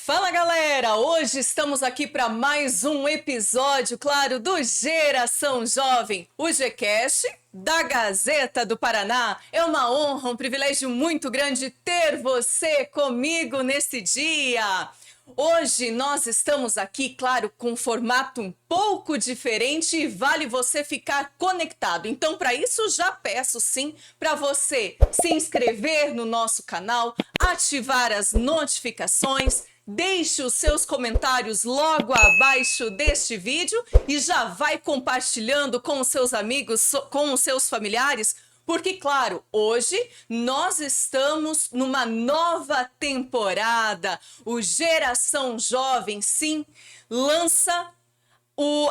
Fala galera, hoje estamos aqui para mais um episódio, claro, do Geração Jovem, o GCast da Gazeta do Paraná. É uma honra, um privilégio muito grande ter você comigo nesse dia. Hoje nós estamos aqui, claro, com um formato um pouco diferente e vale você ficar conectado. Então, para isso, já peço sim para você se inscrever no nosso canal, ativar as notificações, deixe os seus comentários logo abaixo deste vídeo e já vai compartilhando com os seus amigos, com os seus familiares. Porque, claro, hoje nós estamos numa nova temporada. O Geração Jovem, sim, lança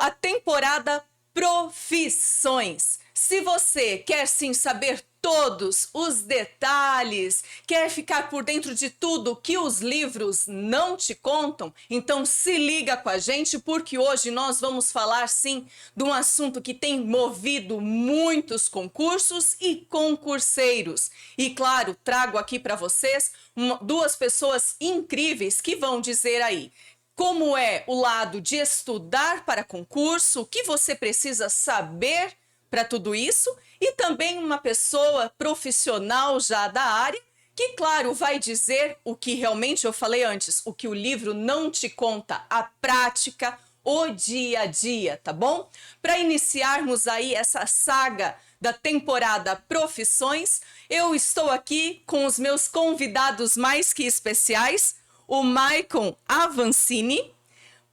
a temporada Profissões. Se você quer sim saber todos os detalhes, quer ficar por dentro de tudo que os livros não te contam, então se liga com a gente, porque hoje nós vamos falar sim de um assunto que tem movido muitos concursos e concurseiros. E claro, trago aqui para vocês duas pessoas incríveis que vão dizer aí como é o lado de estudar para concurso, o que você precisa saber para tudo isso, e também uma pessoa profissional já da área, que, claro, vai dizer o que realmente eu falei antes, o que o livro não te conta, a prática, o dia a dia, tá bom? Para iniciarmos aí essa saga da temporada Profissões, eu estou aqui com os meus convidados mais que especiais, o Maicon Avancini,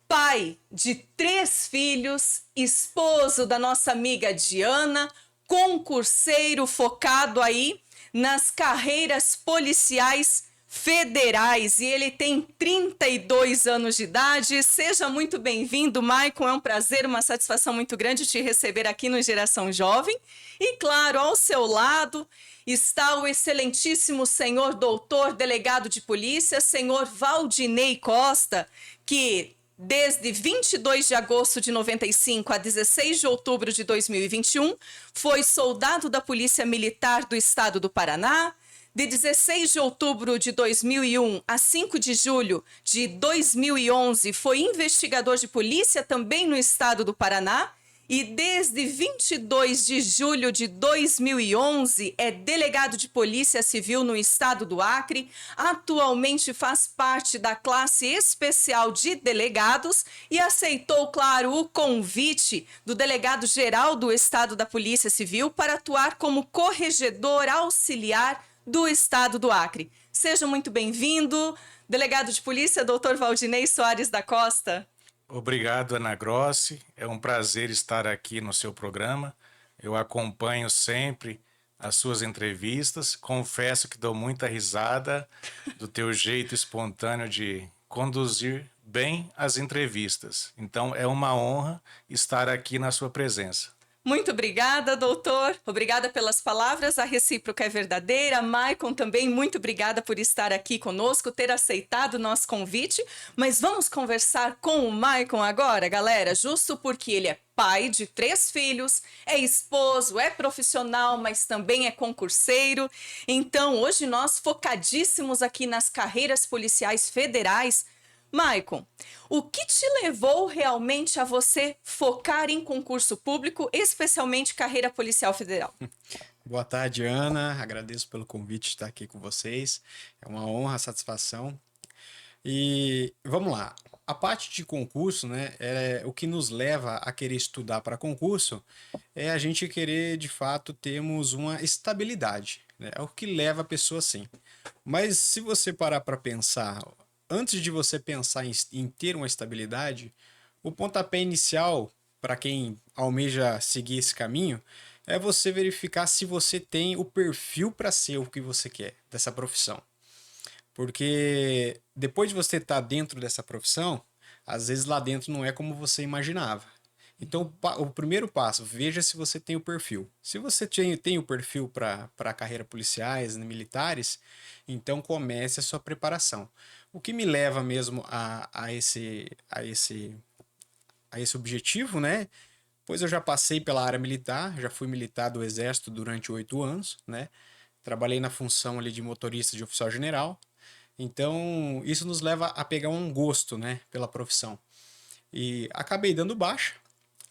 pai de 3 filhos, esposo da nossa amiga Diana, concurseiro focado aí nas carreiras policiais federais, e ele tem 32 anos de idade. Seja muito bem-vindo, Maicon, é um prazer, uma satisfação muito grande te receber aqui no Geração Jovem. E claro, ao seu lado está o excelentíssimo senhor doutor delegado de polícia, senhor Valdinei Costa, que desde 22 de agosto de 95 a 16 de outubro de 2021 foi soldado da Polícia Militar do Estado do Paraná. De 16 de outubro de 2001 a 5 de julho de 2011 foi investigador de polícia também no Estado do Paraná. E desde 22 de julho de 2011 é delegado de Polícia Civil no estado do Acre. Atualmente faz parte da classe especial de delegados e aceitou, claro, o convite do delegado-geral do estado da Polícia Civil para atuar como corregedor auxiliar do estado do Acre. Seja muito bem-vindo, delegado de polícia, doutor Valdinei Soares da Costa. Obrigado, Ana Grossi. É um prazer estar aqui no seu programa. Eu acompanho sempre as suas entrevistas. Confesso que dou muita risada do teu jeito espontâneo de conduzir bem as entrevistas. Então, é uma honra estar aqui na sua presença. Muito obrigada, doutor. Obrigada pelas palavras, a recíproca é verdadeira. Maicon também, muito obrigada por estar aqui conosco, ter aceitado o nosso convite. Mas vamos conversar com o Maicon agora, galera, justo porque ele é pai de 3 filhos, é esposo, é profissional, mas também é concurseiro. Então, hoje nós focadíssimos aqui nas carreiras policiais federais. Maicon, o que te levou realmente a você focar em concurso público, especialmente carreira policial federal? Boa tarde, Ana. Agradeço pelo convite de estar aqui com vocês. É uma honra, satisfação. E vamos lá. A parte de concurso, né, o que nos leva a querer estudar para concurso é a gente querer, de fato, termos uma estabilidade, né? É o que leva a pessoa assim. Mas se você parar para pensar, antes de você pensar em ter uma estabilidade, o pontapé inicial para quem almeja seguir esse caminho é você verificar se você tem o perfil para ser o que você quer dessa profissão. Porque depois de você estar dentro dessa profissão, às vezes lá dentro não é como você imaginava. Então, o primeiro passo, veja se você tem o perfil. Se você tem o perfil para carreira policiais, militares, então comece a sua preparação. O que me leva mesmo a esse objetivo, né? Pois eu já passei pela área militar, já fui militar do Exército durante 8 anos, né? Trabalhei na função ali de motorista de oficial general. Então, isso nos leva a pegar um gosto, né, pela profissão. E acabei dando baixa,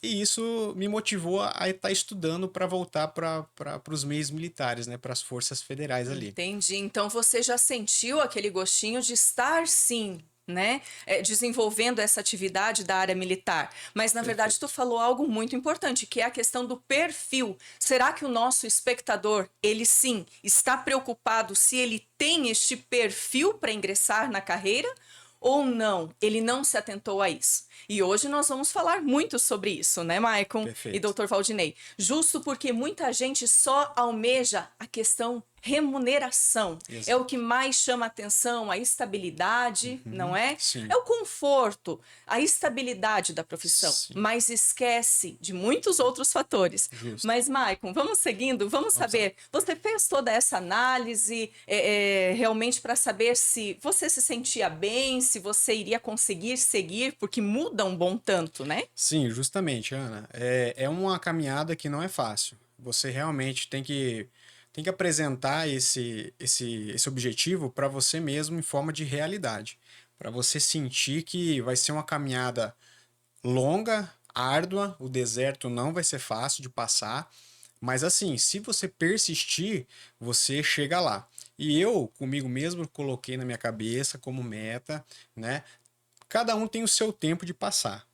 e isso me motivou a estar estudando para voltar para os meios militares, né, para as forças federais ali. Entendi. Então você já sentiu aquele gostinho de estar, sim, né, desenvolvendo essa atividade da área militar. Mas na verdade tu Perfeito. falou algo muito importante, que é a questão do perfil. Será que o nosso espectador, ele sim, está preocupado se ele tem este perfil para ingressar na carreira? Ou não, ele não se atentou a isso. E hoje nós vamos falar muito sobre isso, né, Maicon e Perfeito. Dr. Valdinei? Justo porque muita gente só almeja a questão remuneração. É o Exato. que mais chama atenção, a estabilidade, não Uhum. é? Sim. É o conforto, a estabilidade da profissão, Sim. mas esquece de muitos outros fatores. Justo. Mas, Maicon, vamos seguindo, vamos Vamos lá. saber. Você fez toda essa análise realmente para saber se você se sentia bem, se você iria conseguir seguir, porque muda um bom tanto, né? Sim, justamente, Ana. É uma caminhada que não é fácil. Você realmente tem que apresentar esse objetivo para você mesmo em forma de realidade. Para você sentir que vai ser uma caminhada longa, árdua, o deserto não vai ser fácil de passar, mas assim, se você persistir, você chega lá. E eu, comigo mesmo, coloquei na minha cabeça como meta, né? Cada um tem o seu tempo de passar.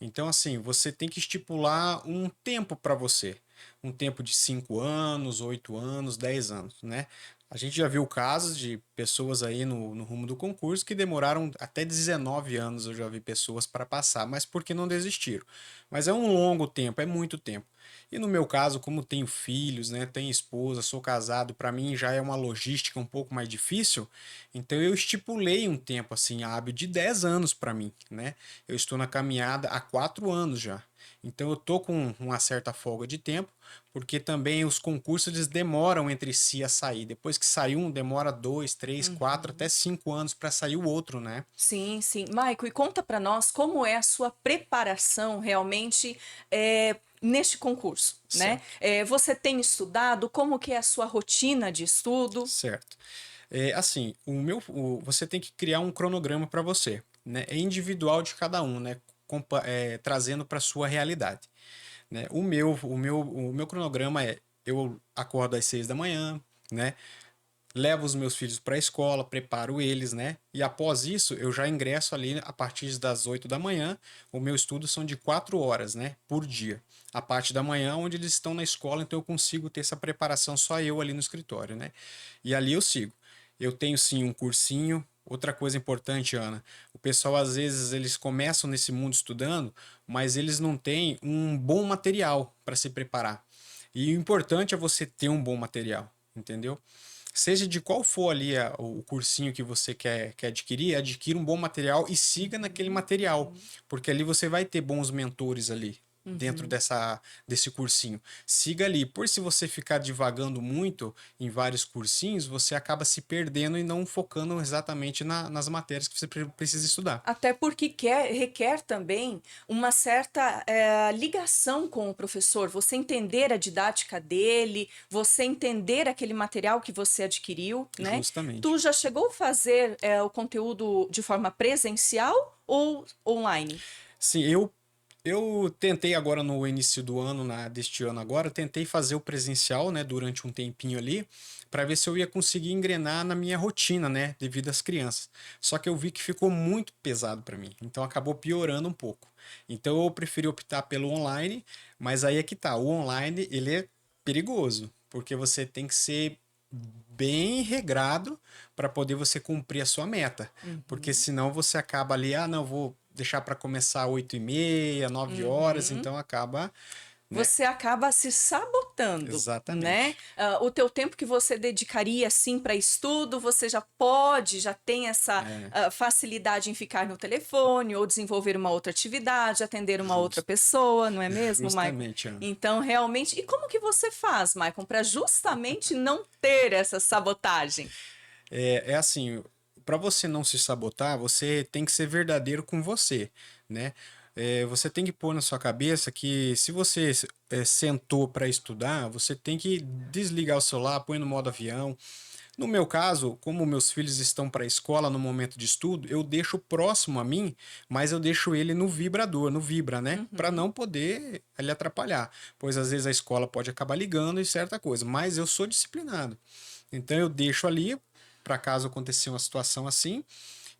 Então, assim, você tem que estipular um tempo para você. Um tempo de 5 anos, 8 anos, 10 anos, né? A gente já viu casos de pessoas aí no rumo do concurso que demoraram até 19 anos, eu já vi pessoas para passar, mas porque não desistiram. Mas é um longo tempo, é muito tempo. E no meu caso, como tenho filhos, né, tenho esposa, sou casado, para mim já é uma logística um pouco mais difícil, então eu estipulei um tempo assim hábil de 10 anos para mim, né? Eu estou na caminhada há 4 anos já. Então eu tô com uma certa folga de tempo, porque também os concursos eles demoram entre si a sair. Depois que sai um, demora 2, 3, 4, até 5 anos para sair o outro, né? Sim, sim. Maico, e conta para nós como é a sua preparação realmente neste concurso, né? Certo, Você tem estudado? Como que é a sua rotina de estudo? certo. É, assim, você tem que criar um cronograma para você, né? É individual de cada um, né? Trazendo para sua realidade, né? O meu cronograma é: eu acordo às 6 da manhã, né? Levo os meus filhos para a escola, preparo eles, né? E após isso, eu já ingresso ali a partir das 8 da manhã. O meu estudo são de 4 horas, né? Por dia. A parte da manhã, onde eles estão na escola, então eu consigo ter essa preparação só eu ali no escritório, né? E ali eu sigo. Eu tenho sim um cursinho. Outra coisa importante, Ana, o pessoal às vezes eles começam nesse mundo estudando, mas eles não têm um bom material para se preparar. E o importante é você ter um bom material, entendeu? Seja de qual for ali o cursinho que você quer adquirir, adquira um bom material e siga naquele material, porque ali você vai ter bons mentores ali dentro Uhum. desse cursinho. Siga ali, por se você ficar divagando muito em vários cursinhos, você acaba se perdendo e não focando exatamente nas matérias que você precisa estudar. Até porque requer também uma certa ligação com o professor, você entender a didática dele, você entender aquele material que você adquiriu, né? Justamente. Tu já chegou a fazer o conteúdo de forma presencial ou online? Sim, eu tentei agora no início do ano, deste ano agora, eu tentei fazer o presencial, né, durante um tempinho ali, para ver se eu ia conseguir engrenar na minha rotina, né, devido às crianças. Só que eu vi que ficou muito pesado para mim, então acabou piorando um pouco. Então eu preferi optar pelo online, mas aí é que tá, o online ele é perigoso, porque você tem que ser bem regrado para poder você cumprir a sua meta, porque Uhum. senão você acaba ali, ah, não, vou deixar para começar 8h30, 9 horas, Uhum. então acaba, né? Você acaba se sabotando, né? Exatamente. O teu tempo que você dedicaria assim para estudo, você já tem essa É, facilidade em ficar no telefone ou desenvolver uma outra atividade, atender uma outra justo. pessoa, não é mesmo, Maicon? Justamente, Ana. Então, realmente, e como que você faz, Maicon, para justamente não ter essa sabotagem? É assim, para você não se sabotar, você tem que ser verdadeiro com você, né? Você tem que pôr na sua cabeça que se você sentou para estudar, você tem que desligar o celular, põe no modo avião, No meu caso, como meus filhos estão para a escola no momento de estudo, eu deixo próximo a mim, mas eu deixo ele no vibrador, no vibra, né? Para não poder ele atrapalhar, pois às vezes a escola pode acabar ligando e certa coisa, mas eu sou disciplinado. Então eu deixo ali para caso acontecer uma situação assim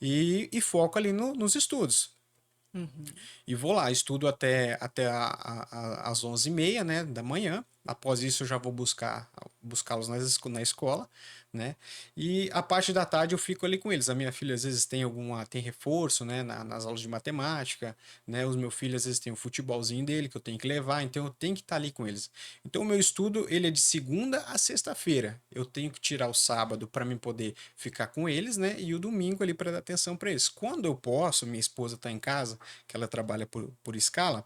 e foco ali nos estudos. E vou lá, estudo até às 11h30, né, da manhã. Após isso, eu já vou buscá-los na escola, né? E a parte da tarde eu fico ali com eles. A minha filha às vezes tem reforço, né, nas aulas de matemática, né? Os meus filhos às vezes tem o futebolzinho dele que eu tenho que levar, então eu tenho que estar ali com eles. Então o meu estudo, ele é de segunda a sexta-feira. Eu tenho que tirar o sábado para mim poder ficar com eles, né? E o domingo ali para dar atenção para eles. Quando eu posso, minha esposa está em casa, que ela trabalha por escala,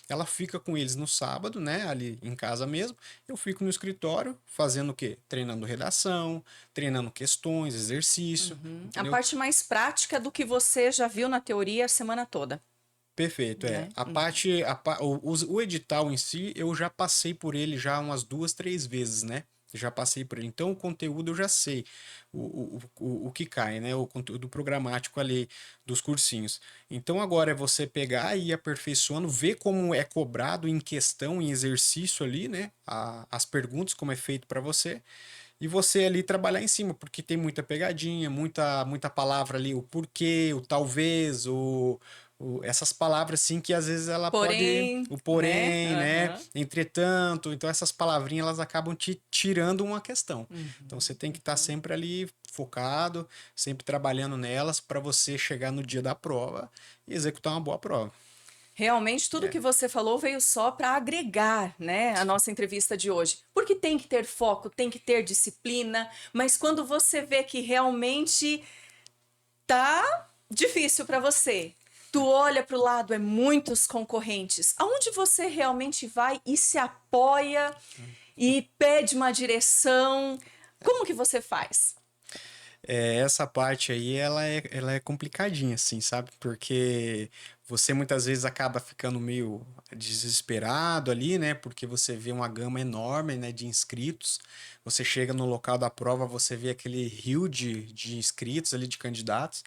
ela fica com eles no sábado, né? Ali em casa mesmo. Eu fico no escritório fazendo o quê? Treinando redação, treinando questões, exercício. A Entendeu? parte mais prática do que você já viu na teoria a semana toda. Perfeito, Né? O edital em si, eu já passei por ele já umas 2, 3 vezes, né? Já passei por ele. Então, o conteúdo eu já sei o que cai, né? O conteúdo programático ali dos cursinhos. Então, agora é você pegar e ir aperfeiçoando, ver como é cobrado em questão, em exercício ali, né? As perguntas, como é feito para você. E você ali trabalhar em cima, porque tem muita pegadinha, muita palavra ali, o porquê, o talvez, essas palavras assim que às vezes ela pode, Porém, o porém, né? Aham. Entretanto, então essas palavrinhas elas acabam te tirando uma questão. Então você tem que estar sempre ali focado, sempre trabalhando nelas para você chegar no dia da prova e executar uma boa prova. Realmente, tudo que você falou veio só para agregar, né, a nossa entrevista de hoje. Porque tem que ter foco, tem que ter disciplina, mas quando você vê que realmente tá difícil para você, tu olha para o lado, é muitos concorrentes. Aonde você realmente vai e se apoia e pede uma direção? Como que você faz? Essa parte aí, ela é complicadinha, assim, sabe? Porque você muitas vezes acaba ficando meio desesperado ali, né? Porque você vê uma gama enorme, né, de inscritos. Você chega no local da prova, você vê aquele rio de inscritos ali, de candidatos.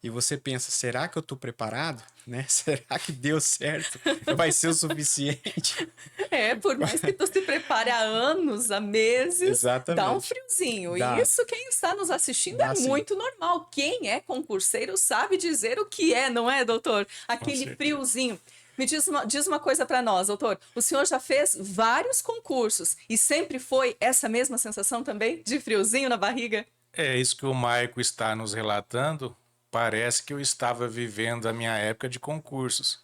E você pensa, será que eu tô preparado? Né? Será que deu certo? Vai ser o suficiente? É, por mais que tu se prepare há anos, há meses, dá um Exatamente. friozinho. E Dá, isso, quem está nos assistindo, é dá sim. muito normal. Quem é concurseiro sabe dizer o que é, não é, doutor? Com Aquele certeza. friozinho. Me diz uma coisa para nós, doutor. O senhor já fez vários concursos e sempre foi essa mesma sensação também de friozinho na barriga? É isso que o Maico está nos relatando. Parece que eu estava vivendo a minha época de concursos,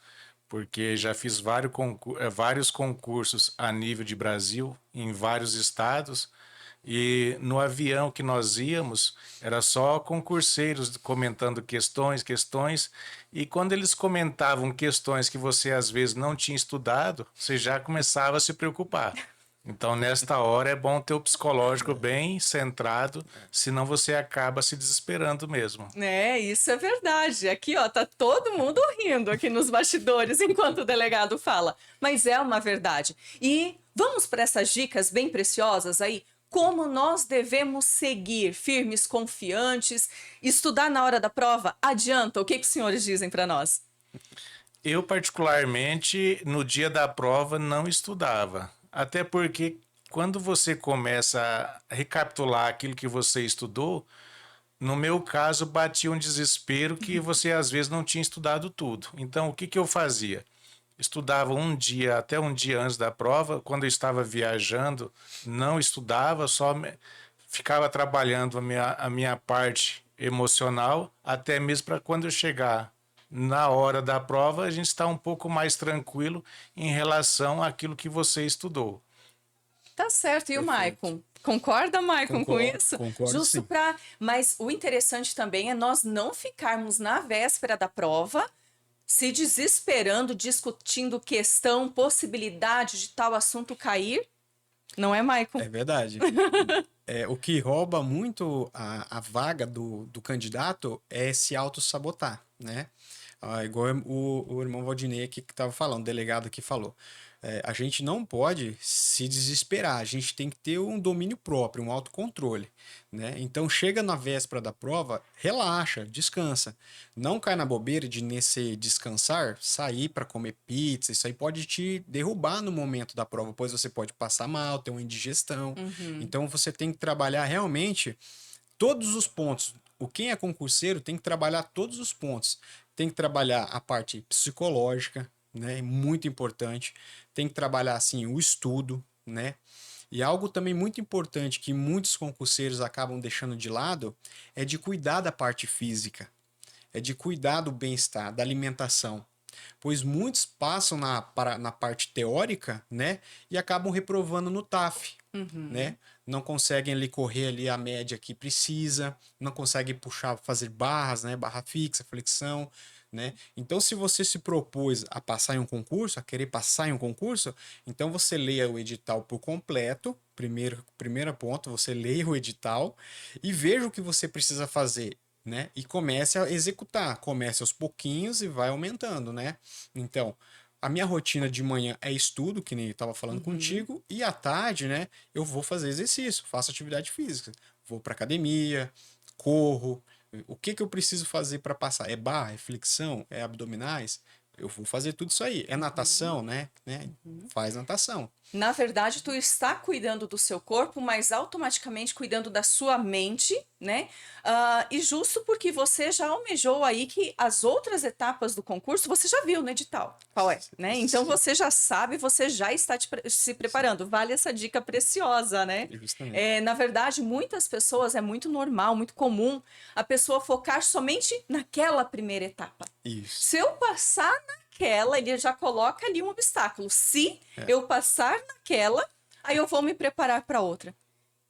porque já fiz vários concursos a nível de Brasil, em vários estados, e no avião que nós íamos, era só concurseiros comentando questões, e quando eles comentavam questões que você às vezes não tinha estudado, você já começava a se preocupar. Então, nesta hora, é bom ter o psicológico bem centrado, senão você acaba se desesperando mesmo. É, isso é verdade. Aqui, ó, tá todo mundo rindo aqui nos bastidores enquanto o delegado fala. Mas é uma verdade. E vamos para essas dicas bem preciosas aí. Como nós devemos seguir firmes, confiantes, estudar na hora da prova? Adianta? O que os senhores dizem para nós? Eu, particularmente, no dia da prova, não estudava. Até porque, quando você começa a recapitular aquilo que você estudou, no meu caso, batia um desespero que você às vezes não tinha estudado tudo. Então, o que que eu fazia? Estudava até um dia antes da prova. Quando eu estava viajando, não estudava, ficava trabalhando a minha parte emocional, até mesmo para quando eu chegar na hora da prova, a gente está um pouco mais tranquilo em relação àquilo que você estudou. Tá certo. E o Perfeito. Maicon? Concorda, Maicon, com Concordo, isso? concordo Justo sim. para. Mas o interessante também é nós não ficarmos na véspera da prova se desesperando, discutindo questão, possibilidade de tal assunto cair. Não é, Maicon? É verdade. O que rouba muito a vaga do candidato é se auto-sabotar, né? Igual o irmão Valdinei aqui que estava falando, o delegado aqui falou. A gente não pode se desesperar, a gente tem que ter um domínio próprio, um autocontrole, né? Então chega na véspera da prova, relaxa, descansa. Não cai na bobeira de nesse descansar, sair para comer pizza, isso aí pode te derrubar no momento da prova, pois você pode passar mal, ter uma indigestão. Então você tem que trabalhar realmente todos os pontos. Quem é concurseiro tem que trabalhar todos os pontos. Tem que trabalhar a parte psicológica, né? Muito importante. Tem que trabalhar assim o estudo, né? E algo também muito importante que muitos concurseiros acabam deixando de lado é de cuidar da parte física, é de cuidar do bem-estar, da alimentação. Pois muitos passam na parte teórica, né? E acabam reprovando no TAF, né? Não conseguem ali correr ali a média que precisa, não conseguem puxar, fazer barras, né? Barra fixa, flexão, né? Então, se você se propôs a passar em um concurso, a querer passar em um concurso, então você leia o edital por completo. Primeiro ponto, você leia o edital e veja o que você precisa fazer, né? E comece a executar, comece aos pouquinhos e vai aumentando, né? Então, a minha rotina de manhã é estudo, que nem eu estava falando contigo, e à tarde, né, eu vou fazer exercício, faço atividade física, vou para academia, corro. O que que eu preciso fazer para passar? É barra, é flexão, é abdominais? Eu vou fazer tudo isso aí. É natação, né? Faz natação. Na verdade, tu está cuidando do seu corpo, mas automaticamente cuidando da sua mente, né? E justo porque você já almejou aí que as outras etapas do concurso você já viu no edital. Qual é, né? Então você já sabe, você já está se preparando. Vale essa dica preciosa, né? Justamente. Na verdade, muitas pessoas é muito normal, muito comum a pessoa focar somente naquela primeira etapa. Isso. Se eu passar naquela, ele já coloca ali um obstáculo. Se eu passar naquela, aí eu vou me preparar para outra.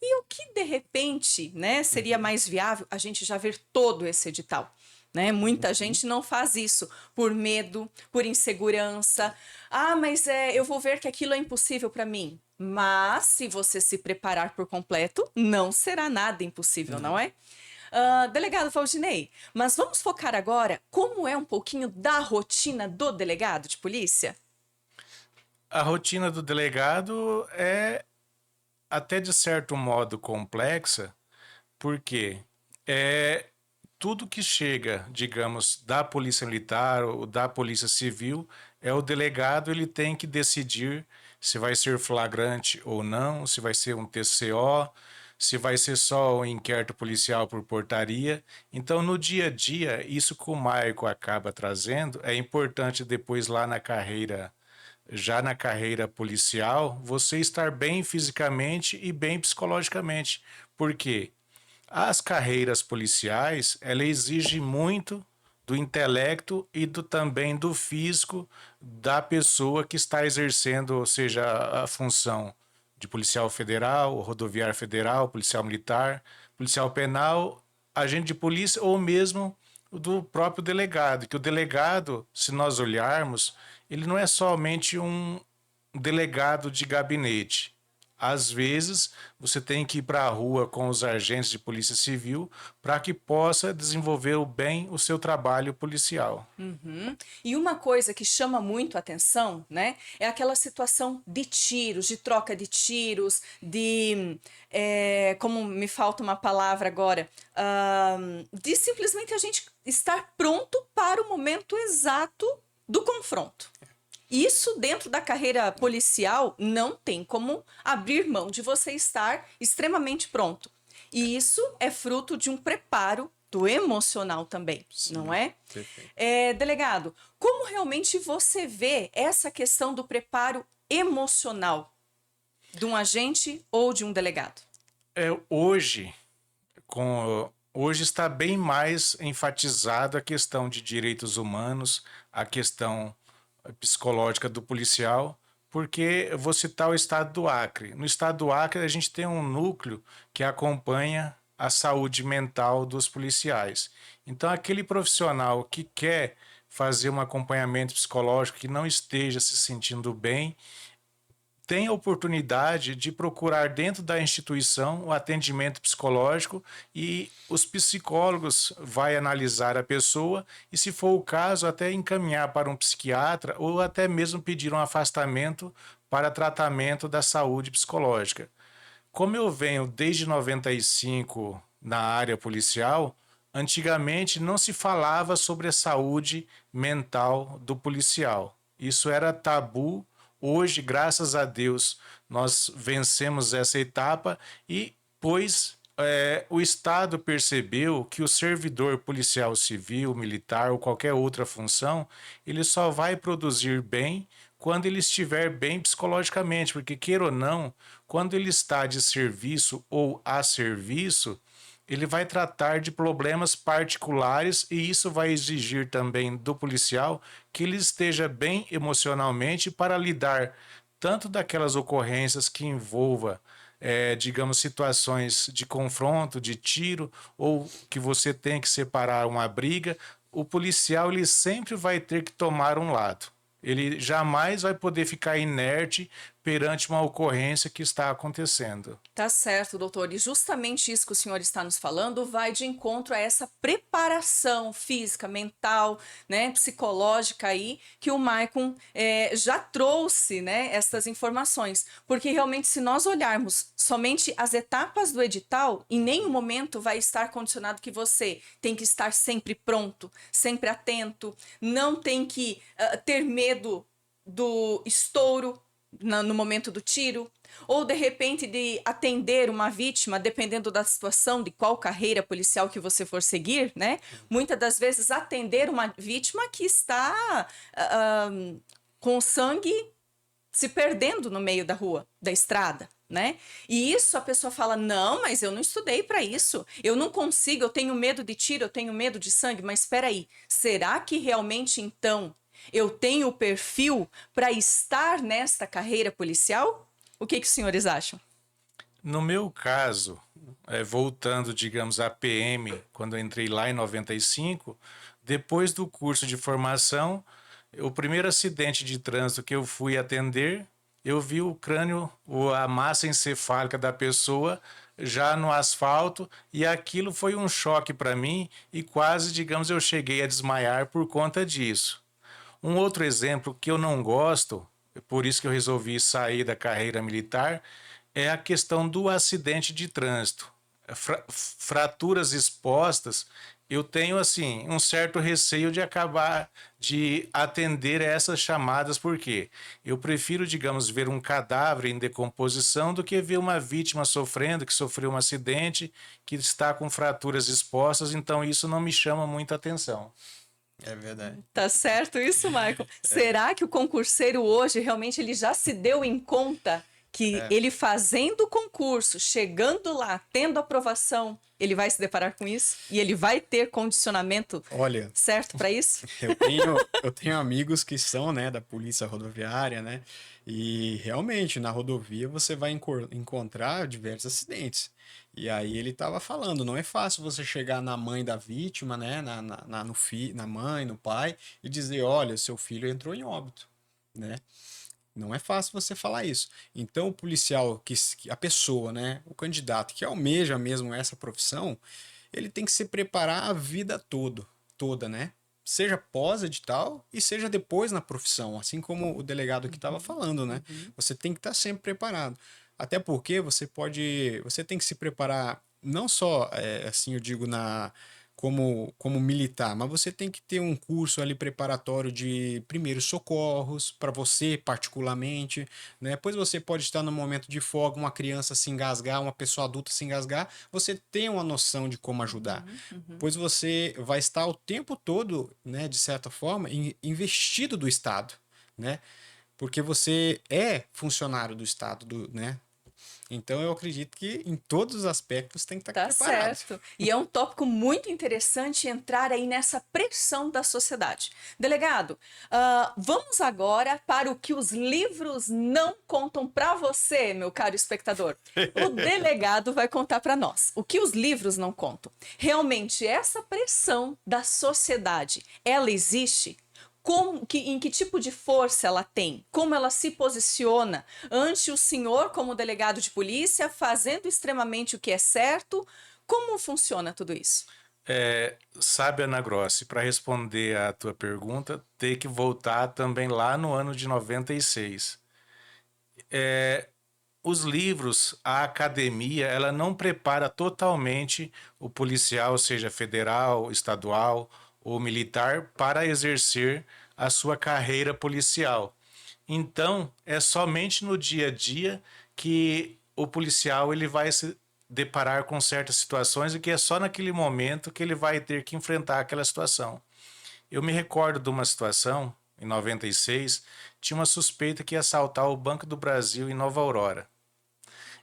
E o que de repente, né, seria mais viável a gente já ver todo esse edital, né? Muita gente não faz isso por medo, por insegurança. Mas eu vou ver que aquilo é impossível para mim. Mas se você se preparar por completo, não será nada impossível, não é? Delegado Valdinei, mas vamos focar agora como é um pouquinho da rotina do delegado de polícia? A rotina do delegado é até de certo modo complexa, porque é tudo que chega, digamos, da Polícia Militar ou da Polícia Civil, o delegado ele tem que decidir se vai ser flagrante ou não, se vai ser um TCO, se vai ser só um inquérito policial por portaria. Então, no dia a dia, isso que o Maico acaba trazendo é importante depois lá na carreira, já na carreira policial, você estar bem fisicamente e bem psicologicamente. Por quê? As carreiras policiais, ela exige muito do intelecto e também do físico da pessoa que está exercendo, ou seja, a função de policial federal, rodoviário federal, policial militar, policial penal, agente de polícia ou mesmo do próprio delegado. Que o delegado, se nós olharmos, ele não é somente um delegado de gabinete. Às vezes, você tem que ir para a rua com os agentes de polícia civil para que possa desenvolver bem o seu trabalho policial. E uma coisa que chama muito a atenção, né, é aquela situação de tiros, de troca de tiros, como me falta uma palavra agora, de simplesmente a gente estar pronto para o momento exato do confronto. Isso dentro da carreira policial não tem como abrir mão de você estar extremamente pronto. E isso é fruto de um preparo do emocional também, não é? Perfeito. Delegado, como realmente você vê essa questão do preparo emocional de um agente ou de um delegado? Hoje, hoje está bem mais enfatizada a questão de direitos humanos, a questão psicológica do policial, porque eu vou citar o estado do Acre. No estado do Acre, a gente tem um núcleo que acompanha a saúde mental dos policiais. Então, aquele profissional que quer fazer um acompanhamento psicológico, que não esteja se sentindo bem, tem a oportunidade de procurar dentro da instituição o atendimento psicológico e os psicólogos vai analisar a pessoa e, se for o caso, até encaminhar para um psiquiatra ou até mesmo pedir um afastamento para tratamento da saúde psicológica. Como eu venho desde 95 na área policial, antigamente não se falava sobre a saúde mental do policial. Isso era tabu. Hoje, graças a Deus, nós vencemos essa etapa e, pois, o Estado percebeu que o servidor policial civil, militar ou qualquer outra função, ele só vai produzir bem quando ele estiver bem psicologicamente, porque, queira ou não, quando ele está de serviço ou a serviço, ele vai tratar de problemas particulares e isso vai exigir também do policial que ele esteja bem emocionalmente para lidar tanto daquelas ocorrências que envolva, digamos, situações de confronto, de tiro, ou que você tem que separar uma briga. O policial ele sempre vai ter que tomar um lado. Ele jamais vai poder ficar inerte perante uma ocorrência que está acontecendo. Tá certo, doutor. E justamente isso que o senhor está nos falando vai de encontro a essa preparação física, mental, né, psicológica aí, que o Maicon já trouxe, né, essas informações. Porque realmente, se nós olharmos somente as etapas do edital, em nenhum momento vai estar condicionado que você tem que estar sempre pronto, sempre atento, não tem que ter medo do estouro no momento do tiro, ou de repente de atender uma vítima, dependendo da situação, de qual carreira policial que você for seguir, né? Muitas das vezes atender uma vítima que está com o sangue se perdendo no meio da rua, da estrada, né? E isso a pessoa fala, não, mas eu não estudei para isso, eu não consigo, eu tenho medo de tiro, eu tenho medo de sangue, mas espera aí, será que realmente então eu tenho o perfil para estar nesta carreira policial? O que os senhores acham? No meu caso, voltando, digamos, à PM, quando eu entrei lá em 95, depois do curso de formação, o primeiro acidente de trânsito que eu fui atender, eu vi o crânio, a massa encefálica da pessoa já no asfalto, e aquilo foi um choque para mim e quase, digamos, eu cheguei a desmaiar por conta disso. Um outro exemplo que eu não gosto, por isso que eu resolvi sair da carreira militar, é a questão do acidente de trânsito. Fraturas expostas, eu tenho assim um certo receio de acabar de atender essas chamadas, porque eu prefiro, digamos, ver um cadáver em decomposição do que ver uma vítima sofrendo, que sofreu um acidente, que está com fraturas expostas, então isso não me chama muita atenção. É verdade. Tá certo isso, Michael? Será que o concurseiro hoje realmente ele já se deu em conta que ele fazendo o concurso, chegando lá, tendo aprovação, ele vai se deparar com isso? E ele vai ter condicionamento certo para isso? Eu tenho amigos que são, né, da polícia rodoviária, né? E realmente na rodovia você vai encontrar diversos acidentes. E aí ele estava falando, não é fácil você chegar na mãe da vítima, né, na mãe, no pai, e dizer, olha, seu filho entrou em óbito, né? Não é fácil você falar isso. Então o policial, a pessoa, né, o candidato que almeja mesmo essa profissão, ele tem que se preparar a vida toda, né? Seja pós-edital e seja depois na profissão, assim como o delegado que estava falando, né? Você tem que estar sempre preparado. Até porque você tem que se preparar não só, assim eu digo, como militar, mas você tem que ter um curso ali preparatório de primeiros socorros, para você particularmente, né? Depois você pode estar no momento de folga, uma criança se engasgar, uma pessoa adulta se engasgar, você tem uma noção de como ajudar. Pois você vai estar o tempo todo, né, de certa forma, investido do Estado, né? Porque você é funcionário do Estado, né? Então eu acredito que em todos os aspectos tem que estar preparado. Certo. E é um tópico muito interessante entrar aí nessa pressão da sociedade. Delegado, vamos agora para o que os livros não contam para você, meu caro espectador. O delegado vai contar para nós o que os livros não contam. Realmente essa pressão da sociedade, ela existe? em que tipo de força ela tem, como ela se posiciona ante o senhor como delegado de polícia, fazendo extremamente o que é certo. Como funciona tudo isso? Sabe, Ana Grossi, para responder à tua pergunta, ter que voltar também lá no ano de 96. Os livros, a academia, ela não prepara totalmente o policial, seja federal, estadual ou militar, para exercer a sua carreira policial. Então, é somente no dia a dia que o policial ele vai se deparar com certas situações e que é só naquele momento que ele vai ter que enfrentar aquela situação. Eu me recordo de uma situação, em 96, tinha uma suspeita que ia assaltar o Banco do Brasil em Nova Aurora.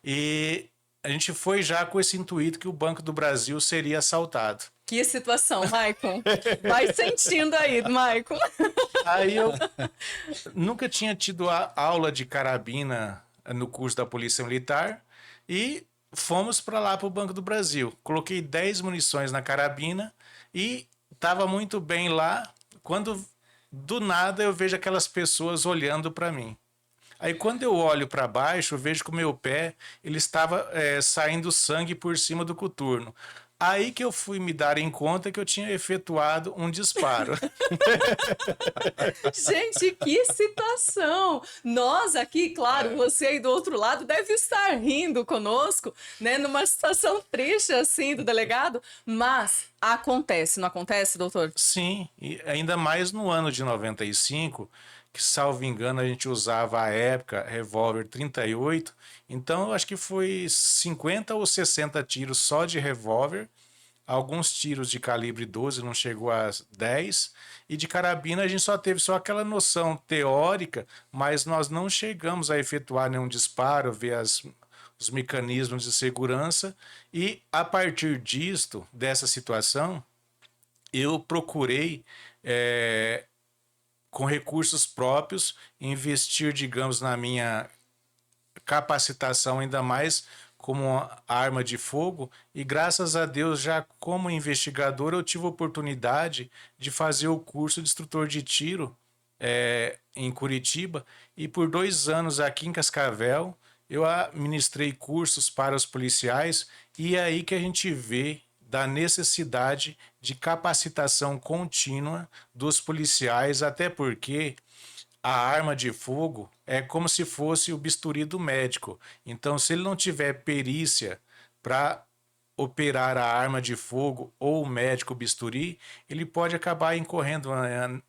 E a gente foi já com esse intuito que o Banco do Brasil seria assaltado. Que situação, Maicon. Vai sentindo aí, Maicon. Aí eu nunca tinha tido a aula de carabina no curso da Polícia Militar e fomos para lá para o Banco do Brasil. Coloquei 10 munições na carabina e estava muito bem lá quando do nada eu vejo aquelas pessoas olhando para mim. Aí quando eu olho para baixo, eu vejo que o meu pé ele estava saindo sangue por cima do coturno. Aí que eu fui me dar em conta que eu tinha efetuado um disparo. Gente, que situação! Nós aqui, claro, você aí do outro lado deve estar rindo conosco, né? Numa situação triste assim do delegado, mas acontece, não acontece, doutor? Sim, e ainda mais no ano de 95, que salvo engano a gente usava à época revólver 38, então eu acho que foi 50 ou 60 tiros só de revólver, alguns tiros de calibre 12, não chegou a 10, e de carabina a gente só teve só aquela noção teórica, mas nós não chegamos a efetuar nenhum disparo, ver os mecanismos de segurança, e a partir disto, dessa situação, eu procurei, com recursos próprios, investir, digamos, na minha capacitação ainda mais como arma de fogo e graças a Deus já como investigador eu tive a oportunidade de fazer o curso de instrutor de tiro em Curitiba e por 2 anos aqui em Cascavel eu ministrei cursos para os policiais e é aí que a gente vê da necessidade de capacitação contínua dos policiais, até porque a arma de fogo é como se fosse o bisturi do médico. Então, se ele não tiver perícia para operar a arma de fogo ou o médico bisturi, ele pode acabar incorrendo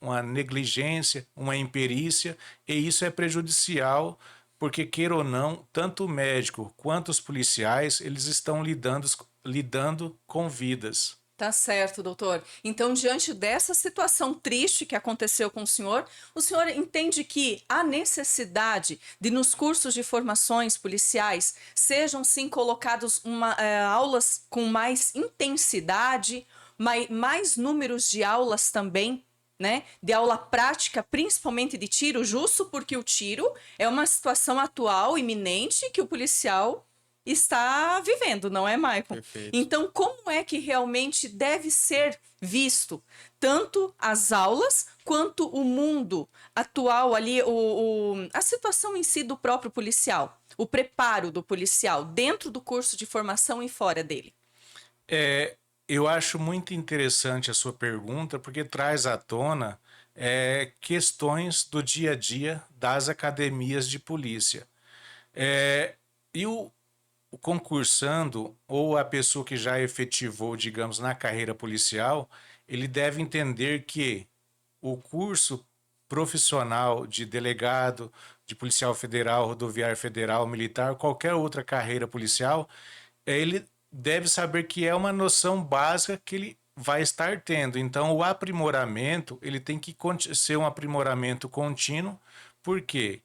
uma negligência, uma imperícia, e isso é prejudicial, porque, queira ou não, tanto o médico quanto os policiais, eles estão lidando com vidas. Tá certo, doutor. Então, diante dessa situação triste que aconteceu com o senhor entende que há necessidade de, nos cursos de formações policiais, sejam sim colocados aulas com mais intensidade, mais números de aulas também, né? De aula prática, principalmente de tiro, justo porque o tiro é uma situação atual, iminente, que o policial está vivendo, não é, Maicon? Perfeito. Então, como é que realmente deve ser visto tanto as aulas quanto o mundo atual ali, a situação em si do próprio policial, o preparo do policial dentro do curso de formação e fora dele? Eu acho muito interessante a sua pergunta, porque traz à tona questões do dia a dia das academias de polícia. E o concursando ou a pessoa que já efetivou, digamos, na carreira policial, ele deve entender que o curso profissional de delegado, de policial federal, rodoviário federal, militar, qualquer outra carreira policial, ele deve saber que é uma noção básica que ele vai estar tendo. Então, o aprimoramento, ele tem que ser um aprimoramento contínuo, porque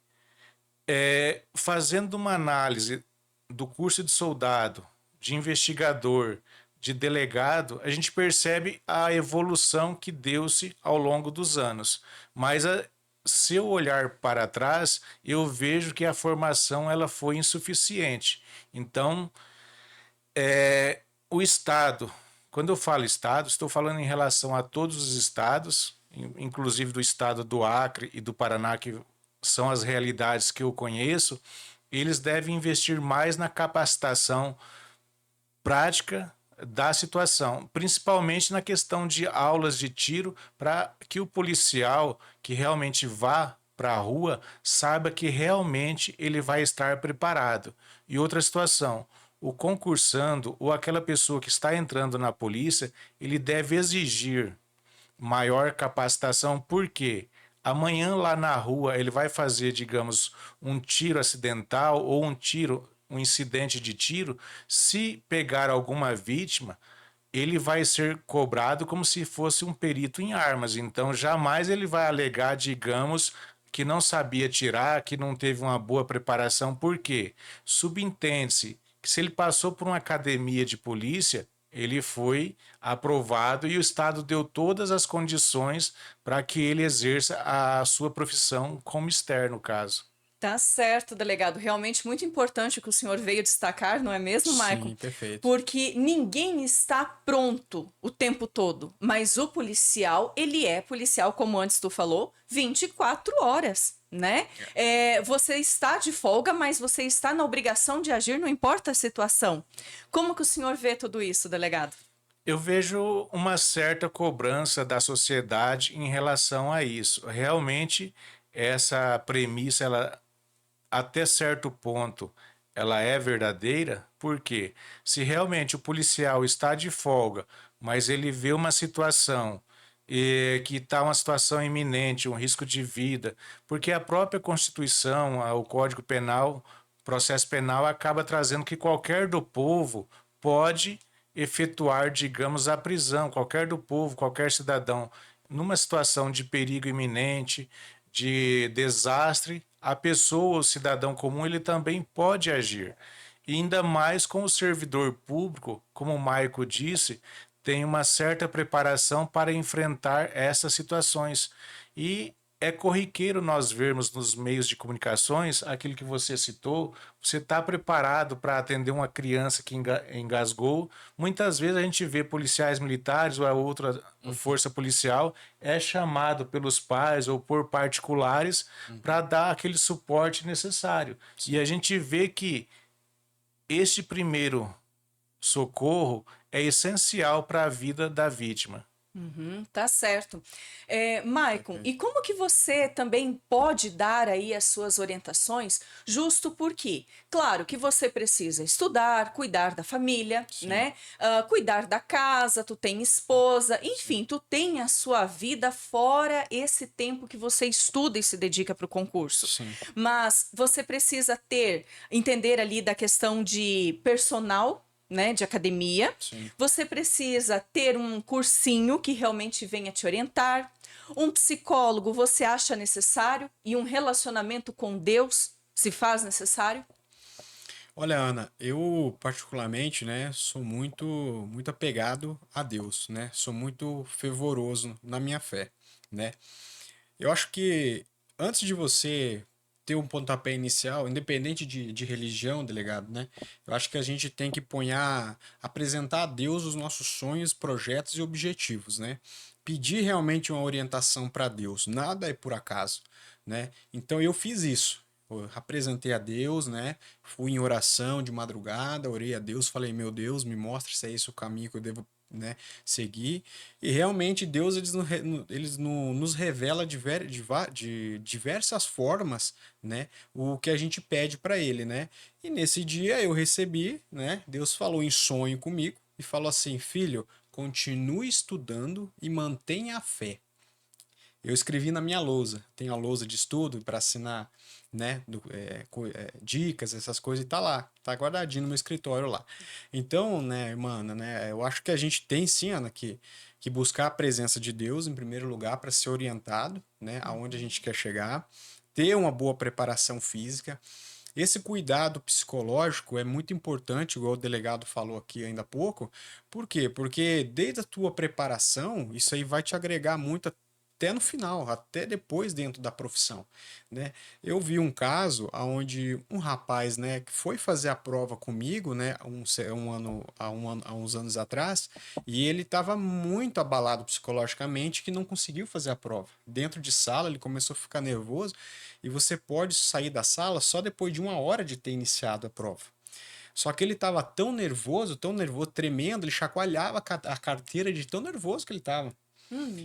fazendo uma análise do curso de soldado, de investigador, de delegado, a gente percebe a evolução que deu-se ao longo dos anos. Mas se eu olhar para trás, eu vejo que a formação ela foi insuficiente. Então, o Estado, quando eu falo Estado, estou falando em relação a todos os estados, inclusive do estado do Acre e do Paraná, que são as realidades que eu conheço, eles devem investir mais na capacitação prática da situação, principalmente na questão de aulas de tiro, para que o policial que realmente vá para a rua saiba que realmente ele vai estar preparado. E outra situação, o concursando ou aquela pessoa que está entrando na polícia, ele deve exigir maior capacitação, porque amanhã lá na rua ele vai fazer, digamos, um tiro acidental ou um incidente de tiro. Se pegar alguma vítima, ele vai ser cobrado como se fosse um perito em armas. Então, jamais ele vai alegar, digamos, que não sabia tirar, que não teve uma boa preparação. Por quê? Subentende-se que se ele passou por uma academia de polícia, ele foi aprovado e o Estado deu todas as condições para que ele exerça a sua profissão como externo, no caso. Tá certo, delegado. Realmente muito importante o que o senhor veio destacar, não é mesmo, Maicon? Sim, perfeito. Porque ninguém está pronto o tempo todo, mas o policial, ele é policial, como antes tu falou, 24 horas, né? Você está de folga, mas você está na obrigação de agir, não importa a situação. Como que o senhor vê tudo isso, delegado? Eu vejo uma certa cobrança da sociedade em relação a isso. Realmente, essa premissa, ela até certo ponto, ela é verdadeira, porque se realmente o policial está de folga, mas ele vê uma situação que está uma situação iminente, um risco de vida, porque a própria Constituição, o Código Penal, processo penal acaba trazendo que qualquer do povo pode efetuar, digamos, a prisão, qualquer do povo, qualquer cidadão, numa situação de perigo iminente, de desastre, a pessoa, o cidadão comum, ele também pode agir. E ainda mais com o servidor público, como o Maico disse, tem uma certa preparação para enfrentar essas situações. E é corriqueiro nós vermos nos meios de comunicações aquilo que você citou. Você está preparado para atender uma criança que engasgou. Muitas vezes a gente vê policiais militares ou a outra força policial é chamado pelos pais ou por particulares para dar aquele suporte necessário. E a gente vê que este primeiro socorro é essencial para a vida da vítima. Tá certo. Maicon, e como que você também pode dar aí as suas orientações, justo porque, claro que você precisa estudar, cuidar da família, né? Cuidar da casa, tu tem esposa, enfim, tu tem a sua vida fora esse tempo que você estuda e se dedica para o concurso. Sim. Mas você precisa entender ali da questão de personal, né, de academia. Sim. Você precisa ter um cursinho que realmente venha te orientar. Um psicólogo você acha necessário? E um relacionamento com Deus se faz necessário? Olha, Ana, eu particularmente, né, sou muito apegado a Deus, né? Sou muito fervoroso na minha fé, né? Eu acho que antes de você ter um pontapé inicial, independente de religião, delegado, né? Eu acho que a gente tem que apresentar a Deus os nossos sonhos, projetos e objetivos, né? Pedir realmente uma orientação para Deus. Nada é por acaso, né? Então eu fiz isso. Eu apresentei a Deus, né? Fui em oração de madrugada, orei a Deus, falei, meu Deus, me mostra se é esse o caminho que eu devo, né, seguir. E realmente Deus nos revela de diversas formas, né, o que a gente pede para ele, né? E nesse dia eu recebi, né? Deus falou em sonho comigo e falou assim: filho, continue estudando e mantenha a fé. Eu escrevi na minha lousa, tenho a lousa de estudo para assinar, né, dicas, essas coisas, e tá lá, tá guardadinho no meu escritório lá. Então, né, irmã Ana, né, eu acho que a gente tem sim, Ana, que buscar a presença de Deus em primeiro lugar para ser orientado, né, aonde a gente quer chegar, ter uma boa preparação física. Esse cuidado psicológico é muito importante, igual o delegado falou aqui ainda há pouco. Por quê? Porque desde a tua preparação, isso aí vai te agregar muito até no final, até depois dentro da profissão, né? Eu vi um caso onde um rapaz, né, que foi fazer a prova comigo, né, há uns anos atrás, e ele estava muito abalado psicologicamente que não conseguiu fazer a prova. Dentro de sala, ele começou a ficar nervoso e você pode sair da sala só depois de 1 hora de ter iniciado a prova. Só que ele estava tão nervoso, tremendo, ele chacoalhava a carteira de tão nervoso que ele estava.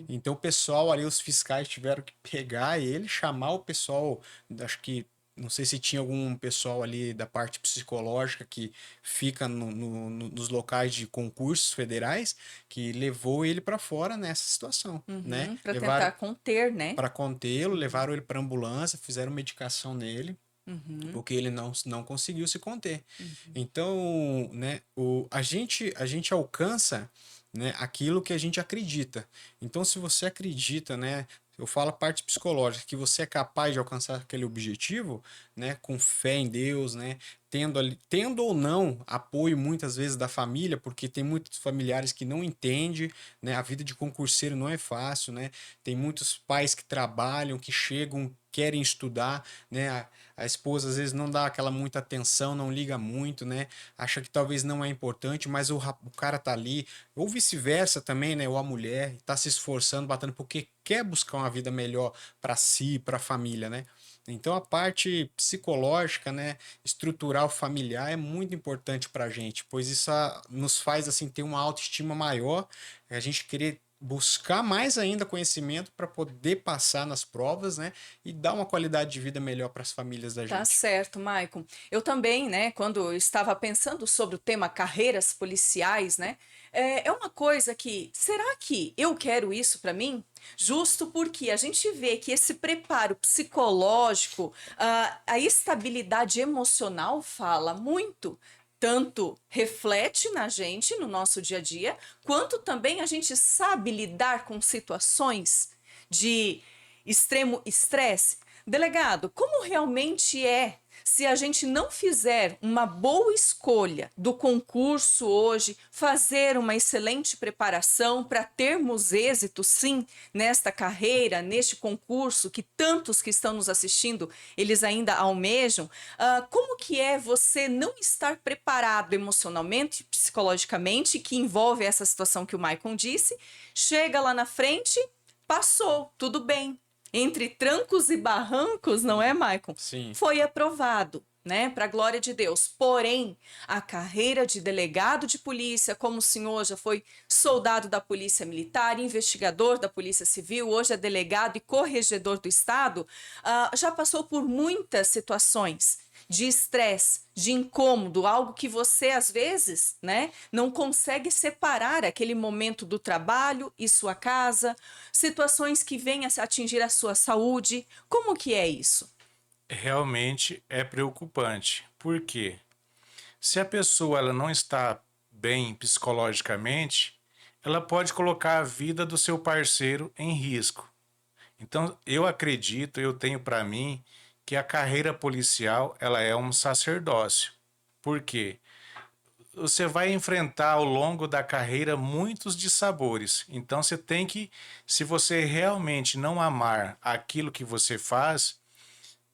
Então o pessoal ali, os fiscais tiveram que pegar ele, chamar o pessoal, acho que, não sei se tinha algum pessoal ali da parte psicológica que fica nos locais de concursos federais, que levou ele para fora nessa situação, né? Para Levaram tentar conter, né? para contê-lo, levaram ele para ambulância, fizeram medicação nele, porque ele não conseguiu se conter. Então, né, a gente alcança, né, aquilo que a gente acredita. Então, se você acredita, né, eu falo a parte psicológica, que você é capaz de alcançar aquele objetivo, né, com fé em Deus, né, tendo ou não apoio muitas vezes da família, porque tem muitos familiares que não entendem, né, a vida de concurseiro não é fácil, né, tem muitos pais que trabalham, que chegam, querem estudar, né, a esposa às vezes não dá aquela muita atenção, não liga muito, né, acha que talvez não é importante, mas o cara tá ali, ou vice-versa também, né, ou a mulher tá se esforçando, batendo porque quer buscar uma vida melhor para si, para a família, né? Então a parte psicológica, né, estrutural, familiar é muito importante para a gente, pois isso nos faz assim ter uma autoestima maior, a gente querer buscar mais ainda conhecimento para poder passar nas provas, né, e dar uma qualidade de vida melhor para as famílias da Tá gente. certo, Maicon. Eu também, né, quando eu estava pensando sobre o tema carreiras policiais, né, é uma coisa que, será que eu quero isso para mim? Justo porque a gente vê que esse preparo psicológico, a estabilidade emocional fala muito, tanto reflete na gente, no nosso dia a dia, quanto também a gente sabe lidar com situações de extremo estresse. Delegado, como realmente é se a gente não fizer uma boa escolha do concurso hoje, fazer uma excelente preparação para termos êxito, sim, nesta carreira, neste concurso que tantos que estão nos assistindo, eles ainda almejam, como que é você não estar preparado emocionalmente, psicologicamente, que envolve essa situação que o Maicon disse, chega lá na frente, passou, tudo bem. Entre trancos e barrancos, não é, Maicon? Sim. Foi aprovado, né? Para a glória de Deus. Porém, a carreira de delegado de polícia, como o senhor já foi soldado da Polícia Militar, investigador da Polícia Civil, hoje é delegado e corregedor do Estado, já passou por muitas situações de estresse, de incômodo, algo que você às vezes, né, não consegue separar aquele momento do trabalho e sua casa, situações que venham a atingir a sua saúde. Como que é isso? Realmente é preocupante. Por quê? Se a pessoa ela não está bem psicologicamente, ela pode colocar a vida do seu parceiro em risco. Então, eu acredito, eu tenho para mim que a carreira policial ela é um sacerdócio. Por quê? Você vai enfrentar ao longo da carreira muitos dissabores. Então, você tem que, se você realmente não amar aquilo que você faz,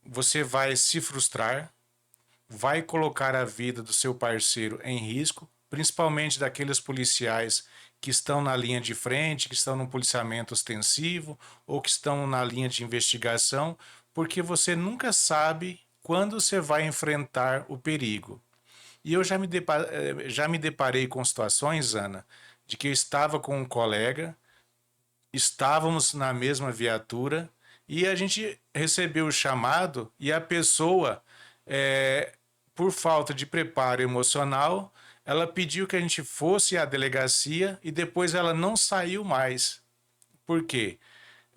você vai se frustrar, vai colocar a vida do seu parceiro em risco, principalmente daqueles policiais que estão na linha de frente, que estão no policiamento ostensivo ou que estão na linha de investigação, porque você nunca sabe quando você vai enfrentar o perigo. E eu já me deparei com situações, Ana, de que eu estava com um colega, estávamos na mesma viatura e a gente recebeu o chamado e a pessoa, por falta de preparo emocional, ela pediu que a gente fosse à delegacia e depois ela não saiu mais. Por quê?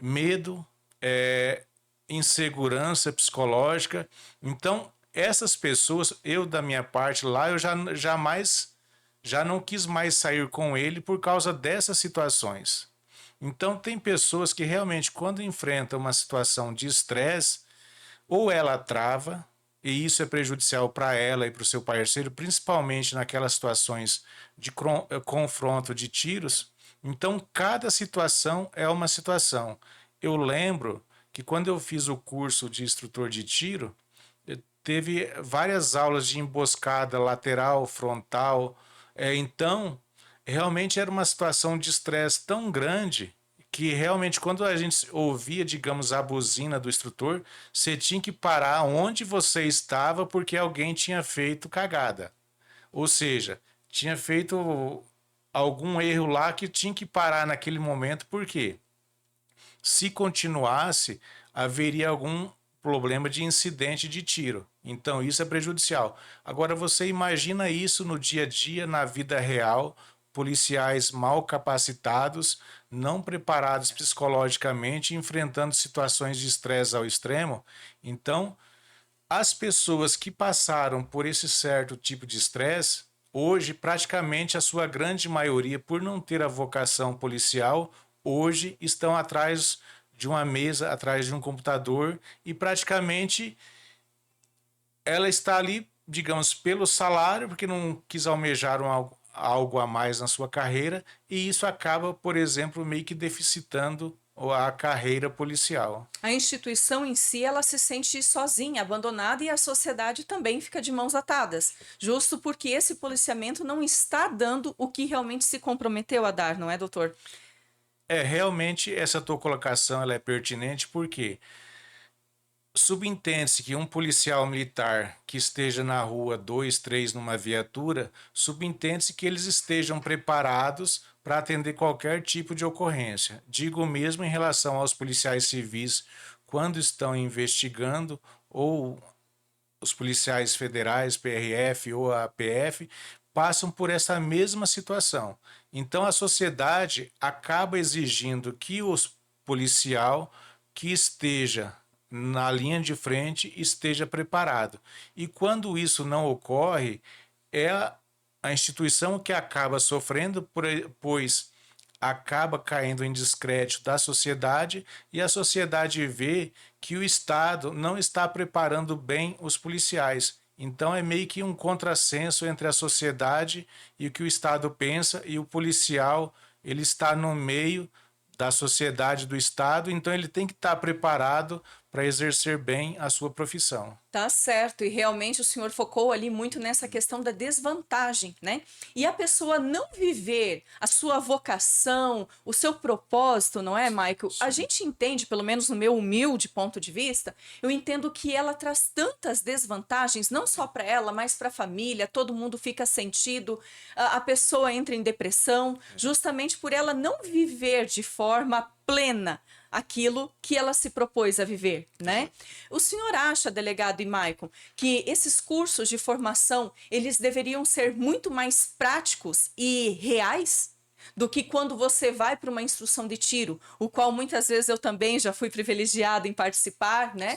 Medo, insegurança psicológica. Então, essas pessoas, eu da minha parte lá, eu já não quis mais sair com ele por causa dessas situações. Então, tem pessoas que realmente, quando enfrentam uma situação de estresse, ou ela trava, e isso é prejudicial para ela e para o seu parceiro, principalmente naquelas situações de confronto de tiros. Então, cada situação é uma situação. eu lembro que quando eu fiz o curso de instrutor de tiro, teve várias aulas de emboscada lateral, frontal. Então, realmente era uma situação de estresse tão grande que realmente quando a gente ouvia, digamos, a buzina do instrutor, você tinha que parar onde você estava porque alguém tinha feito cagada. Ou seja, tinha feito algum erro lá que tinha que parar naquele momento, porque se continuasse, haveria algum problema de incidente de tiro. Então, isso é prejudicial. Agora, você imagina isso no dia a dia, na vida real, policiais mal capacitados, não preparados psicologicamente, enfrentando situações de estresse ao extremo. Então, as pessoas que passaram por esse certo tipo de estresse, hoje, praticamente a sua grande maioria, por não ter a vocação policial, hoje estão atrás de uma mesa, atrás de um computador e praticamente ela está ali, digamos, pelo salário, porque não quis almejar algo a mais na sua carreira, e isso acaba, por exemplo, meio que deficitando a carreira policial. A instituição em si, ela se sente sozinha, abandonada, e a sociedade também fica de mãos atadas, justo porque esse policiamento não está dando o que realmente se comprometeu a dar, não é, doutor? Realmente essa tua colocação ela é pertinente porque subentende-se que um policial militar que esteja na rua, dois, três numa viatura, subentende-se que eles estejam preparados para atender qualquer tipo de ocorrência. Digo mesmo em relação aos policiais civis, quando estão investigando, ou os policiais federais, PRF ou a PF, passam por essa mesma situação. Então a sociedade acaba exigindo que o policial que esteja na linha de frente esteja preparado. E quando isso não ocorre, é a instituição que acaba sofrendo, pois acaba caindo em descrédito da sociedade e a sociedade vê que o Estado não está preparando bem os policiais. Então é meio que um contrassenso entre a sociedade e o que o Estado pensa, e o policial ele está no meio da sociedade do Estado, então ele tem que estar preparado para exercer bem a sua profissão. Tá certo, e realmente o senhor focou ali muito nessa questão da desvantagem, né? E a pessoa não viver a sua vocação, o seu propósito, não é, Michael? A gente entende, pelo menos no meu humilde ponto de vista, eu entendo que ela traz tantas desvantagens, não só para ela, mas para a família, todo mundo fica sentido, a pessoa entra em depressão, justamente por ela não viver de forma plena aquilo que ela se propôs a viver, né? O senhor acha, delegado e Maicon, que esses cursos de formação, eles deveriam ser muito mais práticos e reais do que quando você vai para uma instrução de tiro, o qual muitas vezes eu também já fui privilegiada em participar, né?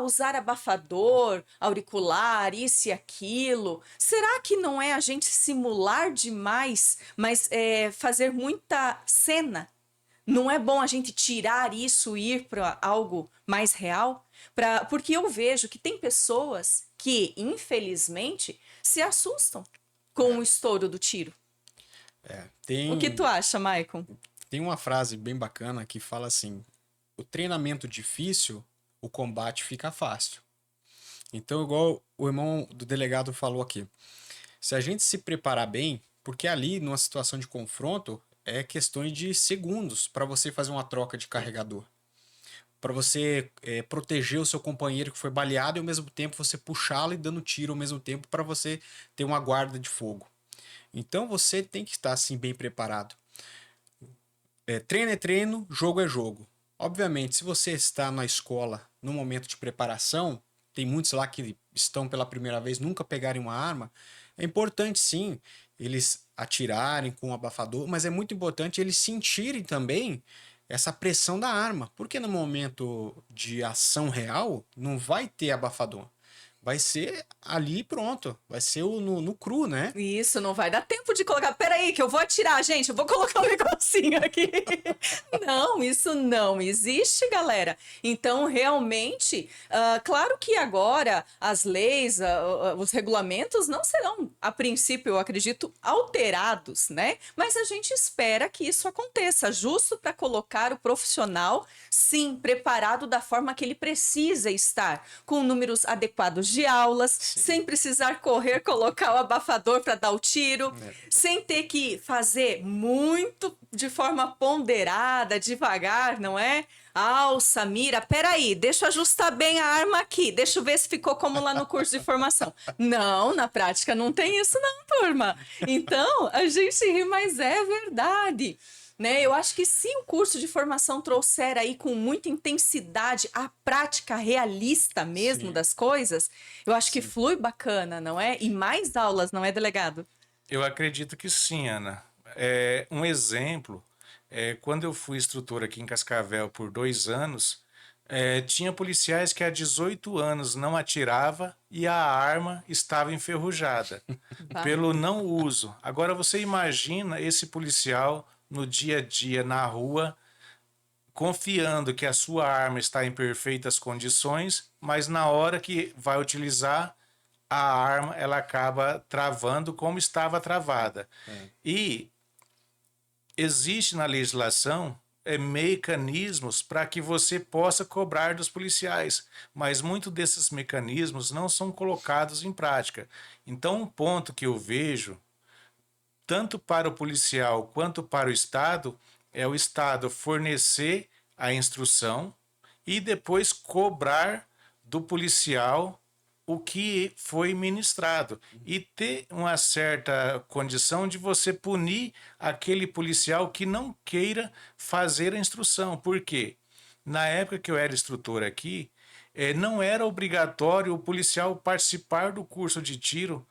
Usar abafador, auricular, isso e aquilo. Será que não é a gente simular demais, mas fazer muita cena? Não é bom a gente tirar isso e ir para algo mais real? Porque eu vejo que tem pessoas que, infelizmente, se assustam com o estouro do tiro. O que tu acha, Maicon? Tem uma frase bem bacana que fala assim: o treinamento difícil, o combate fica fácil. Então, igual o irmão do delegado falou aqui, se a gente se preparar bem, porque ali, numa situação de confronto, é questões de segundos para você fazer uma troca de carregador. Para você proteger o seu companheiro que foi baleado e ao mesmo tempo você puxá-lo e dando tiro ao mesmo tempo para você ter uma guarda de fogo. Então você tem que estar assim bem preparado. Treino é treino, jogo é jogo. Obviamente, se você está na escola no momento de preparação, tem muitos lá que estão pela primeira vez, nunca pegarem uma arma, é importante sim eles atirarem com o abafador, mas é muito importante eles sentirem também essa pressão da arma, porque no momento de ação real não vai ter abafador. vai ser ali pronto. Vai ser no cru, né? Isso, não vai dar tempo de colocar. Peraí, que eu vou atirar, gente. Eu vou colocar um negocinho aqui. Não, isso não existe, galera. Então, realmente, claro que agora as leis, os regulamentos não serão, a princípio, eu acredito, alterados, né? Mas a gente espera que isso aconteça, justo para colocar o profissional, sim, preparado da forma que ele precisa estar, com números adequados de aulas, sem precisar correr, colocar o abafador para dar o tiro, sem ter que fazer muito de forma ponderada, devagar, não é? Alça, mira, peraí, deixa eu ajustar bem a arma aqui, deixa eu ver se ficou como lá no curso de formação. Não, na prática não tem isso não, turma. Então, a gente ri, mas é verdade. Né? Eu acho que se o curso de formação trouxer aí com muita intensidade a prática realista mesmo Sim. das coisas, eu acho que flui bacana, não é? E mais aulas, não é, delegado? Eu acredito que sim, Ana. Um exemplo, quando eu fui instrutor aqui em Cascavel por 2 anos, tinha policiais que há 18 anos não atirava e a arma estava enferrujada pelo não uso. Agora você imagina esse policial no dia a dia na rua, confiando que a sua arma está em perfeitas condições, mas na hora que vai utilizar a arma, ela acaba travando como estava travada. E existe na legislação mecanismos para que você possa cobrar dos policiais, mas muitos desses mecanismos não são colocados em prática. Então, um ponto que eu vejo, tanto para o policial quanto para o Estado, é o Estado fornecer a instrução e depois cobrar do policial o que foi ministrado e ter uma certa condição de você punir aquele policial que não queira fazer a instrução. Por quê? Na época que eu era instrutor aqui, não era obrigatório o policial participar do curso de tiro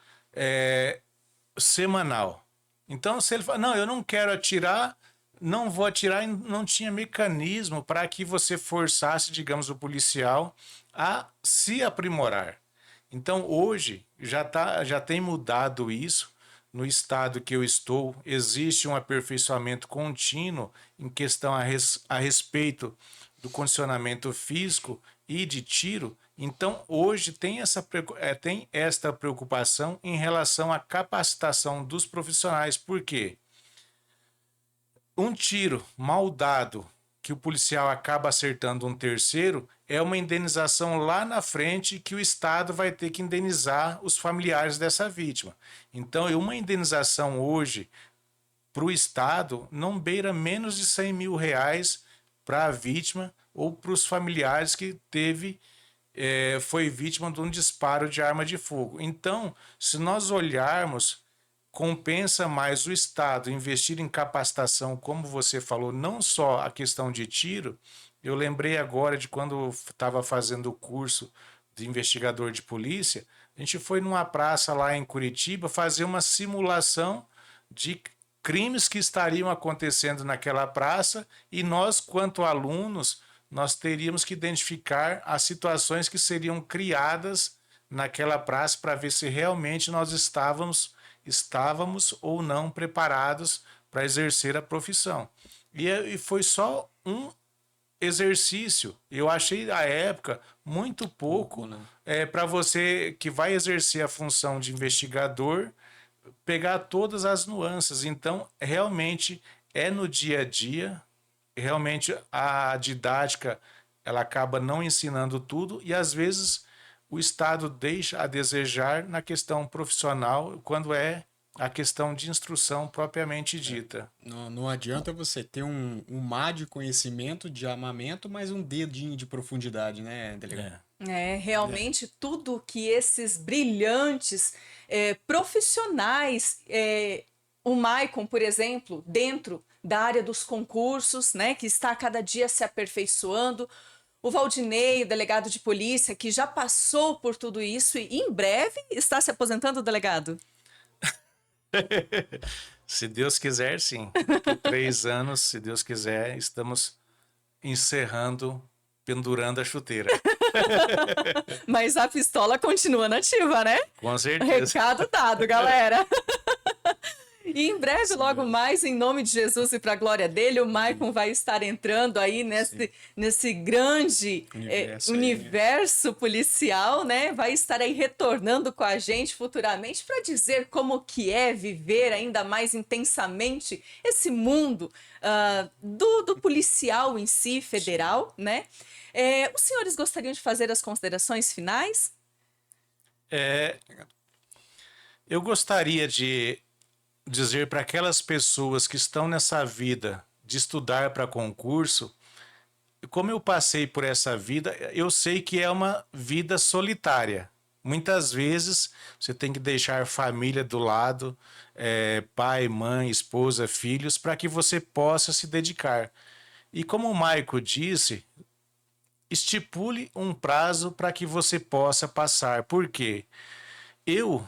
semanal. Então, se ele fala, não, eu não quero atirar, não vou atirar, não tinha mecanismo para que você forçasse, digamos, o policial a se aprimorar. Então, hoje, já tem mudado isso. No estado que eu estou, existe um aperfeiçoamento contínuo em questão a respeito do condicionamento físico e de tiro. Então, hoje tem esta preocupação em relação à capacitação dos profissionais. Por quê? Um tiro mal dado que o policial acaba acertando um terceiro é uma indenização lá na frente que o Estado vai ter que indenizar os familiares dessa vítima. Então, uma indenização hoje para o Estado não beira menos de 100 mil reais para a vítima ou para os familiares que foi vítima de um disparo de arma de fogo. Então, se nós olharmos, compensa mais o Estado investir em capacitação, como você falou, não só a questão de tiro. Eu lembrei agora de quando estava fazendo o curso de investigador de polícia, a gente foi numa praça lá em Curitiba fazer uma simulação de crimes que estariam acontecendo naquela praça e nós, quanto alunos, nós teríamos que identificar as situações que seriam criadas naquela praça para ver se realmente nós estávamos ou não preparados para exercer a profissão. E foi só um exercício. Eu achei à época muito pouco, né? Para você que vai exercer a função de investigador pegar todas as nuances. Então, realmente é no dia a dia, realmente a didática ela acaba não ensinando tudo e às vezes o Estado deixa a desejar na questão profissional quando é a questão de instrução propriamente dita. Não adianta você ter um mar de conhecimento de armamento, mas um dedinho de profundidade, né, delegado? Realmente tudo que esses brilhantes profissionais, o Maicon, por exemplo, dentro da área dos concursos, né, que está a cada dia se aperfeiçoando, o Valdinei, o delegado de polícia, que já passou por tudo isso e em breve está se aposentando, delegado? Se Deus quiser, sim. Daqui 3 anos, se Deus quiser, estamos encerrando, pendurando a chuteira. Mas a pistola continua nativa, né? Com certeza. Recado dado, galera. E em breve, logo mais, em nome de Jesus e para a glória dele, o Maicon vai estar entrando aí nesse grande universo policial, né? Vai estar aí retornando com a gente futuramente para dizer como que é viver ainda mais intensamente esse mundo do policial em si, federal, né? Os senhores gostariam de fazer as considerações finais? Eu gostaria de dizer para aquelas pessoas que estão nessa vida de estudar para concurso, como eu passei por essa vida, eu sei que é uma vida solitária. Muitas vezes você tem que deixar família do lado, pai, mãe, esposa, filhos, para que você possa se dedicar. E como o Maico disse, estipule um prazo para que você possa passar. Por quê? Eu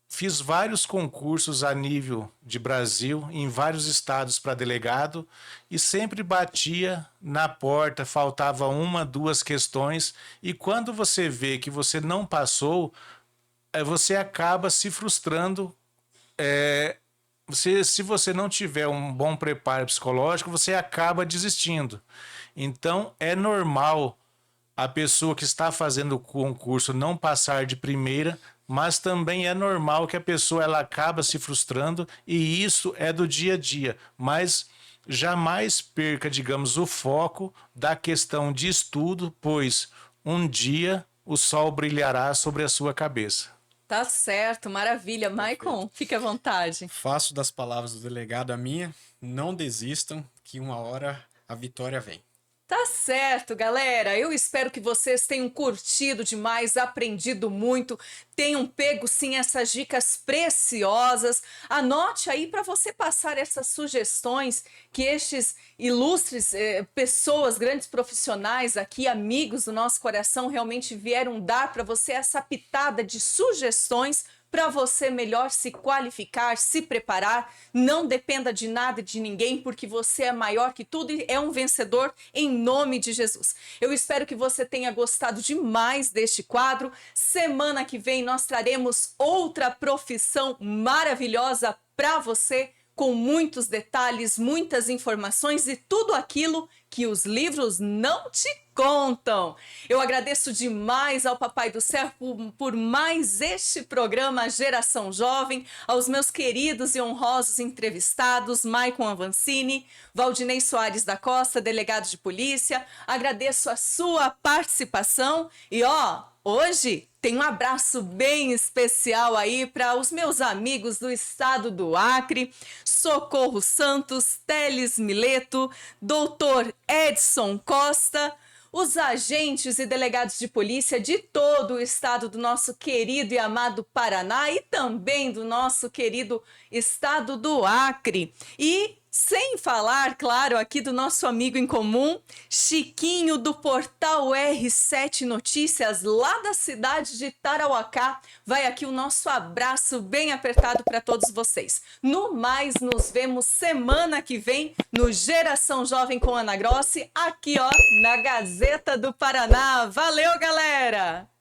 fiz vários concursos a nível de Brasil, em vários estados para delegado, e sempre batia na porta, faltava 1, 2 questões, e quando você vê que você não passou, você acaba se frustrando. Se você não tiver um bom preparo psicológico, você acaba desistindo. Então, é normal a pessoa que está fazendo o concurso não passar de primeira, mas também é normal que a pessoa ela acaba se frustrando, e isso é do dia a dia. Mas jamais perca, digamos, o foco da questão de estudo, pois um dia o sol brilhará sobre a sua cabeça. Tá certo, maravilha. Maicon, fique à vontade. Faço das palavras do delegado a minha. Não desistam, que uma hora a vitória vem. Tá certo, galera. Eu espero que vocês tenham curtido demais, aprendido muito, tenham pego sim essas dicas preciosas. Anote aí para você passar essas sugestões que estes ilustres pessoas, grandes profissionais aqui, amigos do nosso coração, realmente vieram dar para você essa pitada de sugestões para você melhor se qualificar, se preparar. Não dependa de nada e de ninguém, porque você é maior que tudo e é um vencedor em nome de Jesus. Eu espero que você tenha gostado demais deste quadro. Semana que vem nós traremos outra profissão maravilhosa para você, com muitos detalhes, muitas informações e tudo aquilo que os livros não te contam. Eu agradeço demais ao Papai do Céu por mais este programa Geração Jovem, aos meus queridos e honrosos entrevistados, Maicon Avancini, Valdinei Soares da Costa, delegado de polícia. Agradeço a sua participação e hoje tem um abraço bem especial aí para os meus amigos do estado do Acre, Socorro Santos, Teles Mileto, Doutor Edson Costa, os agentes e delegados de polícia de todo o estado do nosso querido e amado Paraná e também do nosso querido estado do Acre. E sem falar, claro, aqui do nosso amigo em comum, Chiquinho, do portal R7 Notícias, lá da cidade de Tarauacá. Vai aqui o nosso abraço bem apertado para todos vocês. No mais, nos vemos semana que vem no Geração Jovem com Ana Grossi, aqui na Gazeta do Paraná. Valeu, galera!